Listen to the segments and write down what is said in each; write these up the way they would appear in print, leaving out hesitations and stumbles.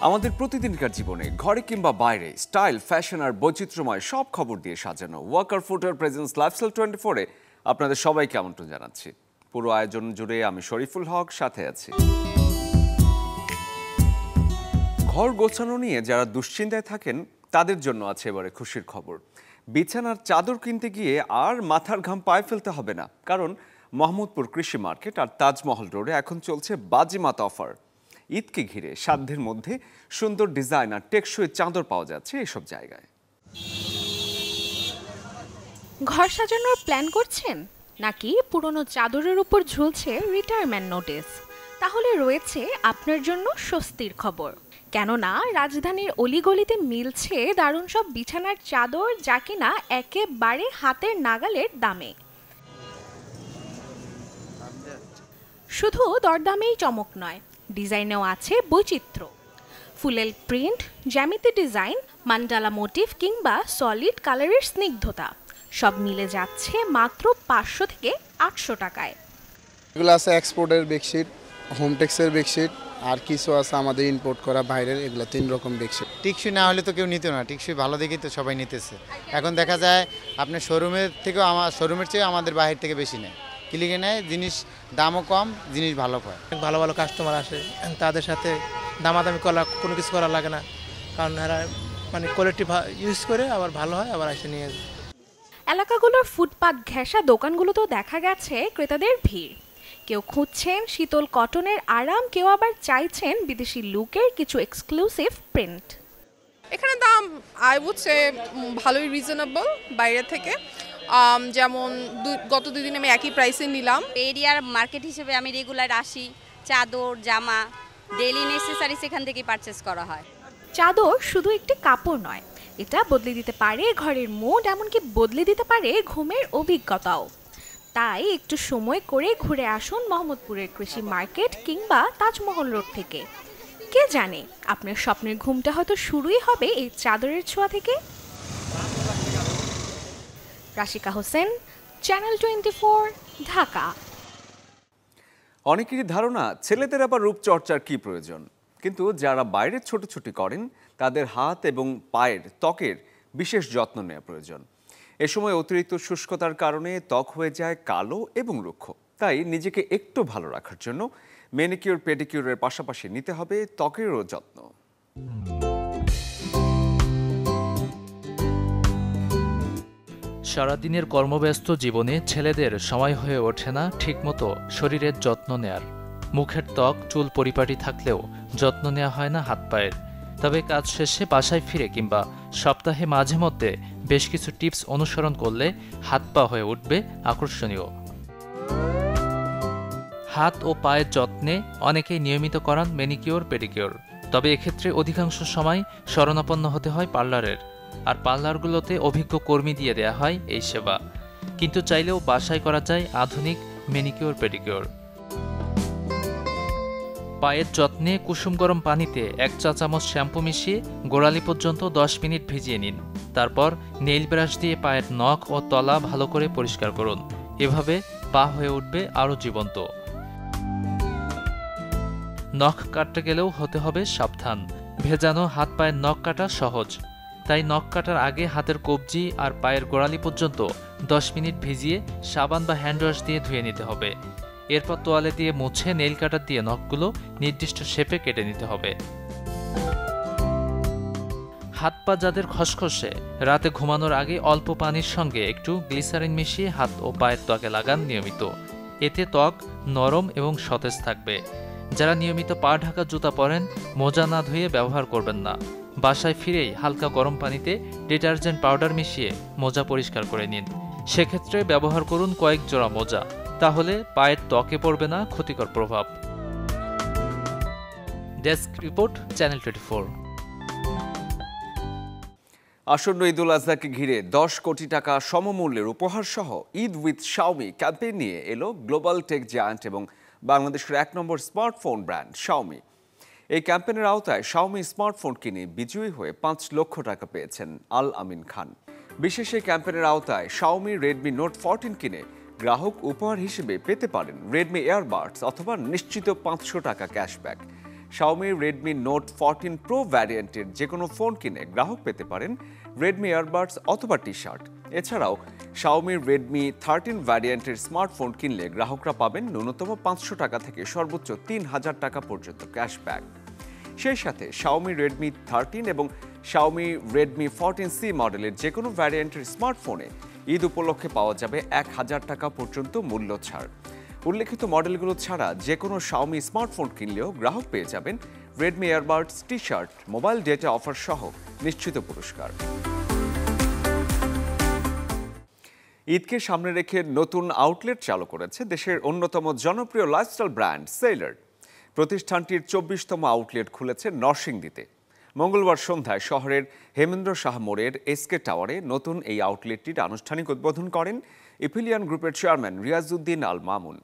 আমাদের প্রতিদিনকার জীবনে ঘরে কিংবা বাইরে স্টাইল, ফ্যাশন আর বৈচিত্র্যময় সব খবর দিয়ে সাজানো ওয়াকার ফুটওয়্যার প্রেজেন্স লাইফস্টাইল 24-এ আপনাদের সবাইকে আমন্ত্রণ জানাচ্ছি। পুরো আয়োজন জুড়ে আমি শরীফুল হক সাথে আছি। ঘর গোছানো নিয়ে যারা দুশ্চিন্তায় থাকেন তাদের জন্য আছে এবারে খুশির খবর। বিছানার চাদর কিনতে গিয়ে আর মাথার ঘাম পায়ে ফেলতে হবে না, কারণ মোহাম্মদপুর কৃষি মার্কেট আর তাজমহল রোডে এখন চলছে বাজিমাত অফার। ঈদকে ঘিরে সাধ্যের মধ্যে সুন্দর ডিজাইন আর টেকসই চাদর পাওয়া যাচ্ছে এসব জায়গায়। ঘর সাজানোর প্ল্যান করছেন নাকি পুরনো চাদরের উপর ঝুলছে রিটায়ারমেন্ট নোটিস? তাহলে রয়েছে আপনার জন্য স্বস্তির খবর, কেননা রাজধানীর অলিগলিতে মিলছে দারুণ সব বিছানার চাদর, যা কিনা একেবারে হাতের নাগালের দামে। শুধু দরদামেই চমক নয়, ডিজাইনেও আছে বৈচিত্র্য। ফুলেল প্রিন্ট, জ্যামিতি ডিজাইন, মান্ডালা মোটিভ কিংবা সলিড কালারের স্নিগ্ধতা সব মিলে যাচ্ছে মাত্র 500 থেকে 800 টাকায়। এগুলো আছে এক্সপোর্টের বেডশিট, হোমটেক্সের বেডশিট, আর কিছু আছে আমাদের ইম্পোর্ট করা বাইরের, এগুলো 3 রকম বেডশিট। টিকসই না হলে তো কেউ নিত না, টিকসই ভালো দেখেই তো সবাই নিতেছে। এখন দেখা যায় আপনার শোরুমের চেয়ে আমাদের বাইরে থেকে বেশি নেয়, ক্লিকে নেয়, জিনিস দামও কম, জিনিস ভালো পায়। ভালো ভালো কাস্টমার আসে, তাদের সাথে দামাদামি করা কোনো কিছু করা লাগে না, কারণ এরা মানে কোয়ালিটি ইউজ করে, আবার ভালো হয়, আবার এসে নিয়ে যায়। এলাকাগুলোর ফুটপাত ঘেঁষা দোকানগুলোতেও দেখা গেছে ক্রেতাদের ভিড়। কেউ খুঁজছেন শীতল কটনের আরাম, কেউ আবার চাইছেন বিদেশি লুকের কিছু এক্সক্লুসিভ প্রিন্ট। এখানে দাম আই উড সে ভালোই রিজনেবল বাইরে থেকে। যেমন গত 2 দিন আমি একই প্রাইসে নিলাম। এরিয়ার মার্কেট হিসেবে আমি রেগুলার আসি, চাদর, জামা, ডেইলি নেসেসারিজ এখান থেকে পারচেস করা হয়। চাদর শুধু একটি কাপড় নয়, এটা বদলে দিতে পারে ঘরের মুড, এমনকি বদলে দিতে পারে ঘুমের অভিজ্ঞতাও। তাই একটু সময় করে ঘুরে আসুন মোহাম্মদপুরের কৃষি মার্কেট কিংবা তাজমহল রোড থেকে। কে জানে, আপনার স্বপ্নের ঘুমটা হয়তো শুরুই হবে এই চাদরের ছোঁয়া থেকে। রাশিকা হোসেন, চ্যানেল 24, ঢাকা। অনেকেরই ধারণা ছেলেদের আবার রূপচর্চার কি প্রয়োজন, কিন্তু যারা বাইরে ছোটাছুটি করেন তাদের হাত এবং পায়ের ত্বকের বিশেষ যত্ন নেওয়া প্রয়োজন। এ সময় অতিরিক্ত শুষ্কতার কারণে ত্বক হয়ে যায় কালো এবং রুক্ষ। তাই নিজেকে একটু ভালো রাখার জন্য ম্যানিকিউর, পেডিকিউরের পাশাপাশি নিতে হবে ত্বকেরও যত্ন। সারাদিনের কর্মব্যস্ত জীবনে ছেলেদের সময় হয়ে ওঠে না ঠিকমতো শরীরের যত্ন নেয়ার। মুখের ত্বক, চুল পরিপাটি থাকলেও যত্ন নেওয়া হয় না হাত পায়ের। তবে কাজ শেষে বাসায় ফিরে কিংবা সপ্তাহে মাঝে মধ্যে বেশ কিছু টিপস অনুসরণ করলে হাত পা হয়ে উঠবে আকর্ষণীয়। হাত ও পায়ের যত্নে অনেকেই নিয়মিত করান ম্যানিকিউর, পেডিকিউর। তবে এক্ষেত্রে অধিকাংশ সময় শরণাপন্ন হতে হয় পার্লারের, আর পার্লারগুলোতে অভিজ্ঞ কর্মী দিয়ে দেয়া হয় এই সেবা। কিন্তু চাইলেও বাসায় করা যায় আধুনিক ম্যানিকিউর, পেডিকিউর। পায়ের যত্নে কুসুম গরম পানিতে 1 চা চামচ শ্যাম্পু মিশিয়ে গোড়ালি পর্যন্ত 10 মিনিট ভিজিয়ে নিন। তারপর নেইল ব্রাশ দিয়ে পায়ের নখ ও তলা ভালো করে পরিষ্কার করুন। এভাবে পা হয়ে উঠবে আরও জীবন্ত। নখ কাটতে গেলেও হতে হবে সাবধান। ভেজানো হাত পায়ের নখ কাটা সহজ, তাই নখ কাটার আগে হাতের কবজি আর পায়ের গোড়ালি পর্যন্ত 10 মিনিট ভিজিয়ে সাবান বা হ্যান্ডওয়াশ দিয়ে ধুয়ে নিতে হবে। এরপর তোয়ালে দিয়ে মুছে নেইল কাটার দিয়ে নখগুলো নির্দিষ্ট শেপে কেটে নিতে হবে। হাত পা যাদের খসখসে, রাতে ঘুমানোর আগে অল্প পানির সঙ্গে একটু গ্লিসারিন মিশিয়ে হাত ও পায়ের ত্বকে লাগান নিয়মিত। এতে ত্বক নরম এবং সতেজ থাকবে। যারা নিয়মিত পা ঢাকা জুতা পরেন, মোজা না ধুয়ে ব্যবহার করবেন না। বাসায় ফিরেই হালকা গরম পানিতে ডিটারজেন্ট পাউডার মিশিয়ে মোজা পরিষ্কার করে নিন। সেক্ষেত্রে ব্যবহার করুন কয়েক জোড়া মোজা, তাহলে পায়ের ত্বকে পড়বে না ক্ষতিকর প্রভাব। Desk report, channel 24। আসন্ন ঈদুল আজহাকে ঘিরে 10 কোটি টাকা সমমূল্যের উপহার সহ ঈদ উইথ শাওমি ক্যাম্পেইন নিয়ে এলো গ্লোবাল টেক জায়ান্ট এবং বাংলাদেশের 1 নম্বর স্মার্টফোন ব্র্যান্ড শাওমি। এই ক্যাম্পেইনের আওতায় শাওমি স্মার্টফোন কিনে বিজয়ী হয়ে 5 লক্ষ টাকা পেয়েছেন আল আমিন খান। বিশেষ এই ক্যাম্পেইনের আওতায় শাওমি রেডমি নোট 14 কিনে গ্রাহক উপহার হিসেবে পেতে পারেন রেডমি এয়ারবাডস অথবা নিশ্চিত 500 টাকা cashback. Xiaomi Redmi Note 14 Pro ভ্যারিয়েন্টের যে কোনো ফোন কিনে গ্রাহক পেতে পারেন Redmi Earbuds অথবা টি-শার্ট। এছাড়াও Xiaomi Redmi 13 ভ্যারিয়েন্টের স্মার্টফোন কিনলে গ্রাহকরা পাবেন ন্যূনতম 500 টাকা থেকে সর্বোচ্চ 3000 টাকা পর্যন্ত ক্যাশব্যাক। সেই সাথে Xiaomi Redmi 13 এবং Xiaomi Redmi 14C মডেলের যে কোনো ভ্যারিয়েন্টের স্মার্টফোনে ঈদ উপলক্ষে পাওয়া যাবে 1000 টাকা পর্যন্ত মূল্য ছাড়। উল্লেখিত মডেলগুলো ছাড়া যে কোনো Xiaomi স্মার্টফোন কিনলেও গ্রাহক পেয়ে যাবেন Redmi Earbuds, T-shirt, mobile data offer সহ নিশ্চিত পুরস্কার। ঈদকে সামনে রেখে নতুন আউটলেট চালু করেছে দেশের অন্যতম জনপ্রিয় লাইফস্টাইল ব্র্যান্ড সেলার। প্রতিষ্ঠানটির 24তম আউটলেট খুলেছে নরসিংদীতে। মঙ্গলবার সন্ধ্যায় শহরের হেমেন্দ্র শাহ মোড়ের এসকে টাওয়ারে নতুন এই আউটলেটটির আনুষ্ঠানিক উদ্বোধন করেন ইপিলিয়ন গ্রুপের চেয়ারম্যান রিয়াজউদ্দিন আল মামুন।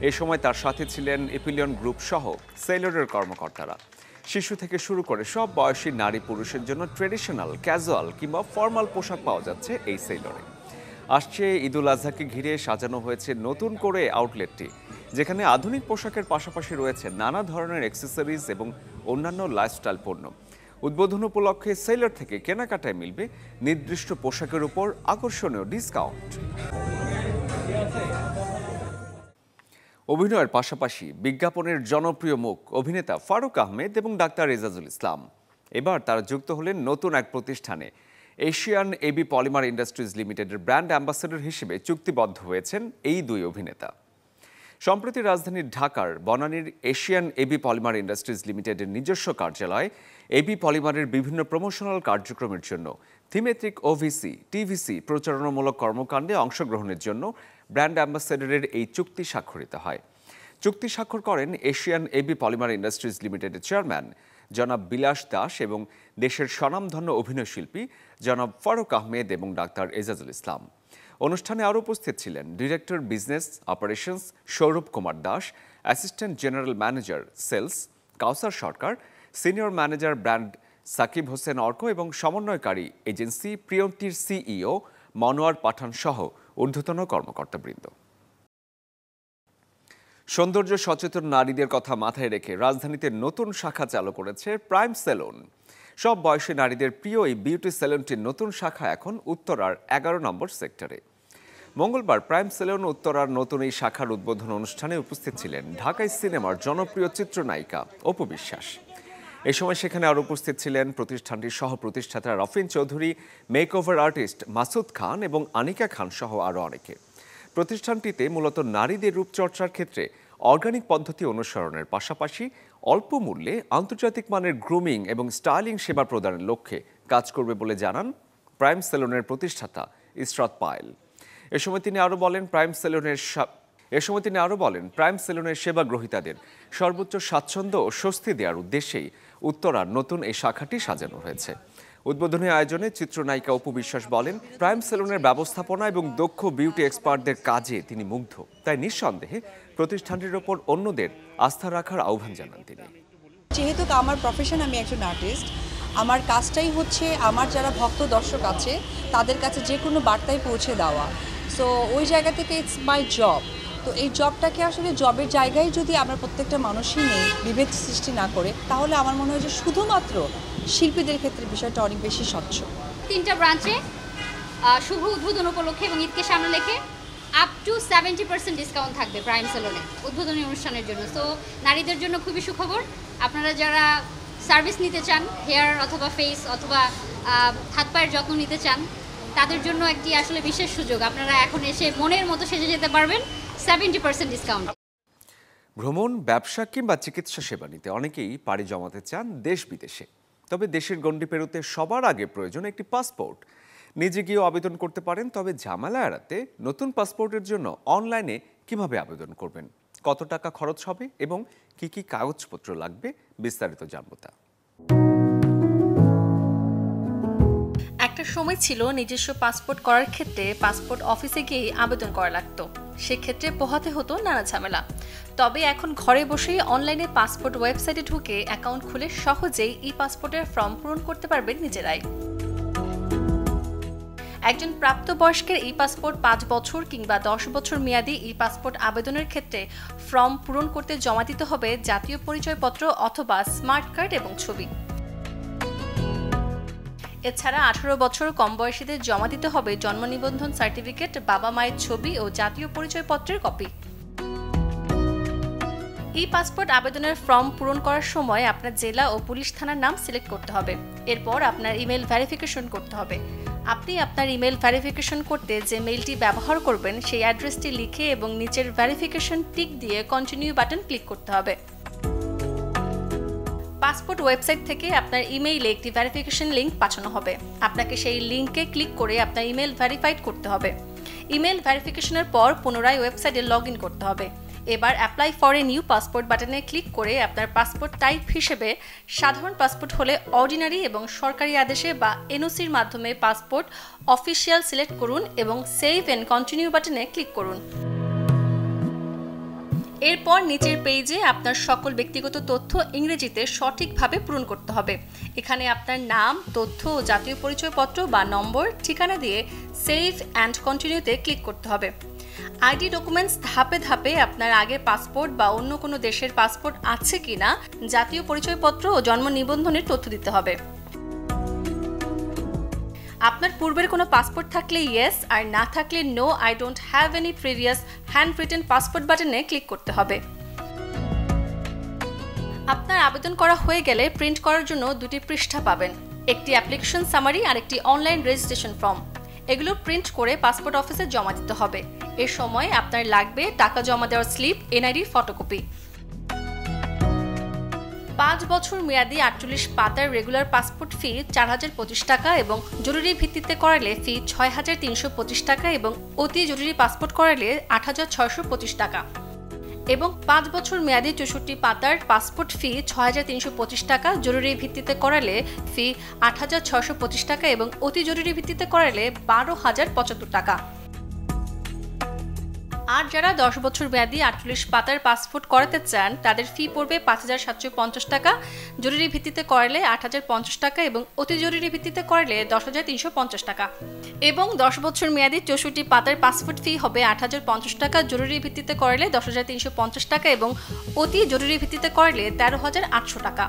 এ সময় তার সাথে ছিলেন ইপিলিয়ন গ্রুপ সহ সেলারের কর্মকর্তারা। শিশু থেকে শুরু করে সব বয়সী নারী পুরুষের জন্য ট্রেডিশনাল, ক্যাজুয়াল কিংবা ফর্মাল পোশাক পাওয়া যাচ্ছে এই সেলরে। আসছে ঈদুল আজহাকে ঘিরে সাজানো হয়েছে নতুন করে আউটলেটটি, যেখানে আধুনিক পোশাকের পাশাপাশি রয়েছে নানা ধরনের অ্যাক্সেসরিজ এবং অন্যান্য লাইফস্টাইল পণ্য। উদ্বোধন উপলক্ষে সেলার থেকে কেনাকাটায় মিলবে নির্দিষ্ট পোশাকের উপর আকর্ষণীয় ডিসকাউন্ট। অভিনয়ের পাশাপাশি বিজ্ঞাপনের জনপ্রিয় মুখ অভিনেতা ফারুক আহমেদ এবং ডাক্তার এজাজুল ইসলাম এবার তারা যুক্ত হলেন নতুন এক প্রতিষ্ঠানে। এশিয়ান এবি পলিমার ইন্ডাস্ট্রিজ লিমিটেডের ব্র্যান্ড অ্যাম্বাসেডর হিসেবে চুক্তিবদ্ধ হয়েছেন এই দুই অভিনেতা। সম্প্রতি রাজধানীর ঢাকার বনানীর এশিয়ান এবি পলিমার ইন্ডাস্ট্রিজ লিমিটেডের নিজস্ব কার্যালয়ে এবি পলিমারের বিভিন্ন প্রমোশনাল কার্যক্রমের জন্য থিমেট্রিক ওভিসি, টিভিসি প্রচারণামূলক কর্মকাণ্ডে অংশগ্রহণের জন্য ব্র্যান্ড অ্যাম্বাসেডরের এই চুক্তি স্বাক্ষরিত হয়। চুক্তি স্বাক্ষর করেন এশিয়ান এবি পলিমার ইন্ডাস্ট্রিজ লিমিটেডের চেয়ারম্যান জনাব বিলাস দাস এবং দেশের স্বনামধন্য অভিনয়শিল্পী জনাব ফারুক আহমেদ এবং ডাক্তার এজাজুল ইসলাম। অনুষ্ঠানে আরও উপস্থিত ছিলেন director business operations Sourav Kumar Das, assistant general manager sales Kawsar Sarkar, senior manager brand Sakib Hossain Arko এবং সমন্বয়কারী এজেন্সি প্রিয়ন্তীর সিইও মনোয়ার পাঠান সহ ঊর্ধ্বতন কর্মকর্তাবৃন্দ। সৌন্দর্য সচেতন নারীদের কথা মাথায় রেখে রাজধানীতে নতুন শাখা চালু করেছে প্রাইম সেলুন। সব বয়সী নারীদের প্রিয় এই বিউটি সেলুনটির নতুন শাখা এখন উত্তরার 11 নম্বর সেক্টরে। মঙ্গলবার প্রাইম সেলুন উত্তরার নতুন এই শাখার উদ্বোধন অনুষ্ঠানে উপস্থিত ছিলেন ঢাকাই সিনেমার জনপ্রিয় চিত্রনায়িকা অপু বিশ্বাস। এ সময় সেখানে আরও উপস্থিত ছিলেন প্রতিষ্ঠানটির সহ প্রতিষ্ঠাতা রফিন চৌধুরী, মেকওভার আর্টিস্ট মাসুদ খান এবং আনিকা খান সহ আরও অনেকে। প্রতিষ্ঠানটিতে মূলত নারীদের রূপচর্চার ক্ষেত্রে অর্গানিক পদ্ধতি অনুসরণের পাশাপাশি অল্প মূল্যে আন্তর্জাতিক মানের গ্রুমিং এবং স্টাইলিং সেবা প্রদানের লক্ষ্যে কাজ করবে বলে জানান প্রাইম সেলুনের প্রতিষ্ঠাতা ইসরাত পায়েল। এ সময় তিনি আরও বলেন প্রাইম সেলুনের সেবা গ্রহীতাদের সর্বোচ্চ স্বাচ্ছন্দ্য ও স্বস্তি দেওয়ার উদ্দেশ্যেই উত্তরার নতুন এই শাখাটি সাজানো হয়েছে। উদ্বোধনী আয়োজনে চিত্রনায়িকা অপু বিশ্বাস বলেন, প্রাইম সেলুনের ব্যবস্থাপনা এবং দক্ষ বিউটি এক্সপার্টদের কাজে তিনি মুগ্ধ, তাই নিঃসন্দেহে প্রতিষ্ঠানটির ওপর অন্যদের আস্থা রাখার আহ্বান জানান তিনি। যেহেতু আমার প্রফেশন, আমি একজন আর্টিস্ট, আমার কাজটাই হচ্ছে আমার যারা ভক্ত দর্শক আছে তাদের কাছে যে কোনো বার্তায় পৌঁছে দেওয়া। সো ওই জায়গা থেকে ইটস মাই জব। তো এই জবটাকে আসলে জবের জায়গায় যদি আমরা প্রত্যেকটা মানুষই নেই, বিভেদ সৃষ্টি না করে, তাহলে আমার মনে হয় যে শুধুমাত্র শিল্পীদের ক্ষেত্রে বিষয়টা অনেক বেশি স্বচ্ছ। 3টা ব্রাঞ্চে শুভ উদ্বোধন উপলক্ষে এবং ঈদকে সামনে রেখে আপ টু 70% ডিসকাউন্ট থাকবে প্রাইম সেলুনে উদ্বোধনী অনুষ্ঠানের জন্য। তো নারীদের জন্য খুবই সুখবর। আপনারা যারা সার্ভিস নিতে চান, হেয়ার অথবা ফেস অথবা হাত পায়ের যত্ন নিতে চান, তাদের জন্য একটি আসলে বিশেষ সুযোগ। আপনারা এখন এসে মনের মতো সেজে যেতে পারবেন, 70% ডিসকাউন্ট। ভ্রমণ, ব্যবসা কিংবা চিকিৎসা সেবা নিতে অনেকেই পাড়ি জমাতে চান দেশ বিদেশে। তবে দেশের গণ্ডি পেরোতে সবার আগে প্রয়োজন একটি পাসপোর্ট। নিজে গিয়েও আবেদন করতে পারেন, তবে ঝামেলা এড়াতে নতুন পাসপোর্টের জন্য অনলাইনে কিভাবে আবেদন করবেন, কত টাকা খরচ হবে এবং কি কি কাগজপত্র লাগবে, বিস্তারিত জানবো তা। একটা সময় ছিল নিজস্ব পাসপোর্ট করার ক্ষেত্রে পাসপোর্ট অফিসে গিয়ে আবেদন করা লাগতো, সেক্ষেত্রে পোহাতে হতো নানা ঝামেলা। তবে এখন ঘরে বসেই অনলাইনে পাসপোর্ট ওয়েবসাইটে ঢুকে অ্যাকাউন্ট খুলে সহজেই ই পাসপোর্টের ফর্ম পূরণ করতে পারবেন নিজেরাই। একজন প্রাপ্তবয়স্কের ই পাসপোর্ট 5 বছর কিংবা 10 বছর মেয়াদী ই পাসপোর্ট আবেদনের ক্ষেত্রে ফর্ম পূরণ করতে জমা দিতে হবে জাতীয় পরিচয়পত্র অথবা স্মার্ট কার্ড এবং ছবি। এছাড়া 18 বছর কম বয়সীদের জমা দিতে হবে জন্ম নিবন্ধন সার্টিফিকেট, বাবা মায়ের ছবি ও জাতীয় পরিচয়পত্রের কপি। ই পাসপোর্ট আবেদনের ফর্ম পূরণ করার সময় আপনার জেলা ও পুলিশ থানার নাম সিলেক্ট করতে হবে। এরপর আপনার ইমেল ভেরিফিকেশন করতে হবে। আপনি আপনার ইমেল ভেরিফিকেশন করতে যে মেইলটি ব্যবহার করবেন সেই অ্যাড্রেসটি লিখে এবং নিচের ভেরিফিকেশন টিক দিয়ে কন্টিনিউ বাটন ক্লিক করতে হবে। পাসপোর্ট ওয়েবসাইট থেকে আপনার ইমেইলে একটি ভেরিফিকেশন লিংক পাঠানো হবে। আপনাকে সেই লিংকে ক্লিক করে আপনার ইমেল ভেরিফাইড করতে হবে। ইমেল ভেরিফিকেশনের পর পুনরায় ওয়েবসাইটে লগ ইন করতে হবে। এবার apply for a new passport বাটনে ক্লিক করে আপনার পাসপোর্ট টাইপ হিসেবে সাধারণ পাসপোর্ট হলে অর্ডিনারি এবং সরকারি আদেশে বা এনওসির মাধ্যমে পাসপোর্ট অফিসিয়াল সিলেক্ট করুন এবং সেভ এন্ড কন্টিনিউ বাটনে ক্লিক করুন। এরপর নিচের পেজে আপনার সকল ব্যক্তিগত তথ্য ইংরেজিতে সঠিকভাবে পূরণ করতে হবে। এখানে আপনার নাম, তথ্য ও জাতীয় পরিচয়পত্র বা নম্বর, ঠিকানা দিয়ে সেভ অ্যান্ড কন্টিনিউতে ক্লিক করতে হবে। আইডি ডকুমেন্টস ধাপে ধাপে আপনার আগের পাসপোর্ট বা অন্য কোনো দেশের পাসপোর্ট আছে কিনা, জাতীয় পরিচয়পত্র ও জন্ম নিবন্ধনের তথ্য দিতে হবে। আপনার পূর্বের কোনো পাসপোর্ট থাকলে ইয়েস আর না থাকলে no I don't have any previous hand written passport বাটনে ক্লিক করতে হবে। আপনার আবেদন করা হয়ে গেলে প্রিন্ট করার জন্য দুটি পৃষ্ঠা পাবেন, একটি অ্যাপ্লিকেশন সামারি আর একটি অনলাইন রেজিস্ট্রেশন ফর্ম। এগুলো প্রিন্ট করে পাসপোর্ট অফিসে জমা দিতে হবে। এর সময় আপনার লাগবে টাকা জমা দেওয়ার স্লিপ, এনআইডির ফটোকপি। 5 বছর মেয়াদী 48 পাতার রেগুলার পাসপোর্ট ফি 4025 টাকা এবং জরুরি ভিত্তিতে করালে ফি 6325 টাকা এবং অতি জরুরি পাসপোর্ট করালে 8625 টাকা এবং 5 বছর মেয়াদী 64 পাতার পাসপোর্ট ফি 6325 টাকা, জরুরি ভিত্তিতে করালে ফি 8625 টাকা এবং অতি জরুরি ভিত্তিতে করালে 12075 টাকা। আর যারা 10 বছর মেয়াদী 48 পাতার পাসপোর্ট করাতে চান তাদের ফি পড়বে 5750 টাকা, জরুরি ভিত্তিতে করালে 8050 টাকা এবং অতি জরুরি ভিত্তিতে করালে 10350 টাকা এবং 10 বছর মেয়াদী 64 পাতার পাসপোর্ট ফি হবে 8050 টাকা, জরুরি ভিত্তিতে করালে 10350 টাকা এবং অতি জরুরি ভিত্তিতে করালে 13800 টাকা।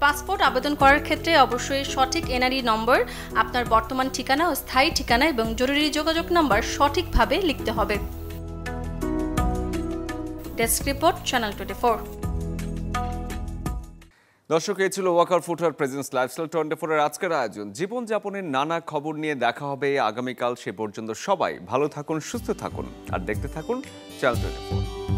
পাসপোর্ট আবেদন করার ক্ষেত্রে অবশ্যই সঠিক এনআরই নম্বর, আপনার বর্তমান ঠিকানা ও স্থায়ী ঠিকানা এবং জরুরি যোগাযোগ নম্বর সঠিকভাবে লিখতে হবে। Desk report, channel 24। দর্শক, এই ছিল ওয়াকার ফুটওয়্যার প্রেজেন্স লাইফস্টাইল 24 এর আজকের আয়োজন। জীবনযাপনের নানা খবর নিয়ে দেখা হবে আগামীকাল। সে পর্যন্ত সবাই ভালো থাকুন, সুস্থ থাকুন আর দেখতে থাকুন চ্যানেল 24।